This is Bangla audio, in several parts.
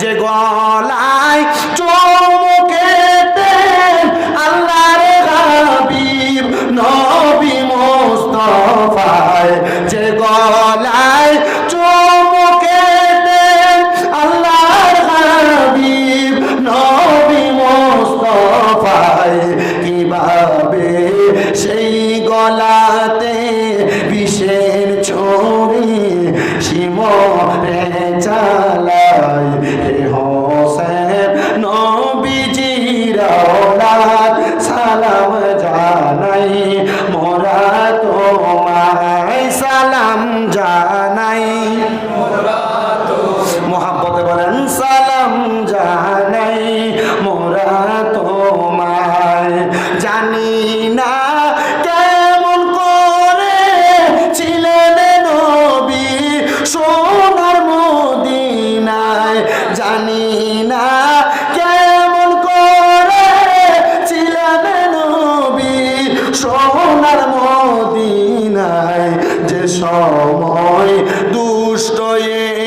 যে গলায় চুমুকেতে আল্লাহর হাবিব নবী মুস্তাফায়, যে গলায় চুমুকেতে আল্লাহর হাবিব নবী মুস্তাফায়, কিভাবে সেই গলাতে বিষের ছড়ি শিমরে চালায়। হে হোসেন নবীজির আওলাদ সালাম জানাই, মোরা তোমায় সালাম জানাই। মোহাব্বতে বলেন সালাম জানাই, মোরা তোমায়। জানি না কেমন করে ছিলেন নবী সোনার মদিনায়, জানি না কেমন করে ছিলেন নবী সোনার মদিনায়। যে সময় দুষ্ট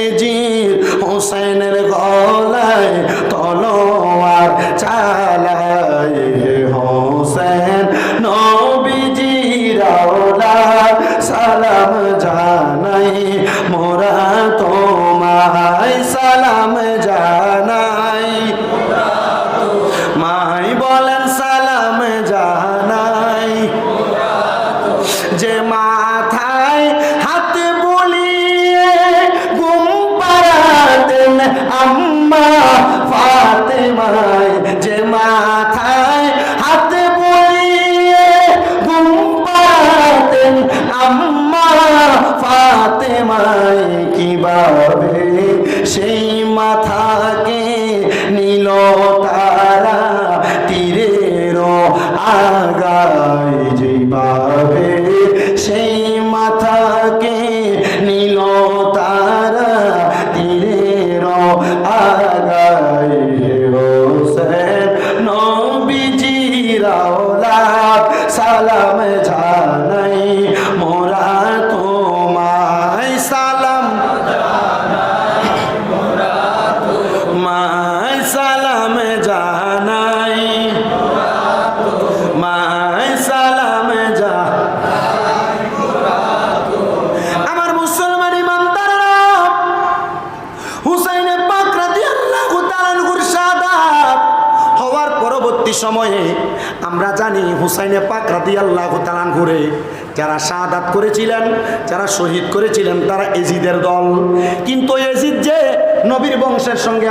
এজিদ হোসেনের গলায় তলোয়ার চালায়, হে হোসেন নবীজির আওলাদ সালাম জানাই, মোরা তোমায় সালাম জানাই। মাই বলেন সালাম জানাই। যে মাথায় হাত বুলিয়ে ঘুম পাড়াতেন আম্মা ফাতেমায়, যে মাথায় হাত বুলিয়ে ঘুম পাড়াতেন আম্মা ফাতেমায়, কিভাবে সেই মাথাকে নিল তারা তীরের আগায়, যেভাবে সেই মাথাকে নিল তারা তীরের আগায়। হে হোসেন নবীজির আওলাদ সালাম জানাই, মোরা তোমায় সালাম মায় সালাম জানাই, মায় সালাম জানাই। আমার মুসলমান ইমানদাররা, হুসাইন পাক রাদিয়াল্লাহু তাআলা আনহুর শাহাদাত হওয়ার পরবর্তী সময়ে আমরা জানি হুসাইন পাক রাদিয়াল্লাহু তাআলা আনহুরে যারা শাহাদাত করেছিলেন, যারা শহীদ করেছিলেন তারা এজিদের দল। কিন্তু এজিদ যে নবীর বংশের সঙ্গে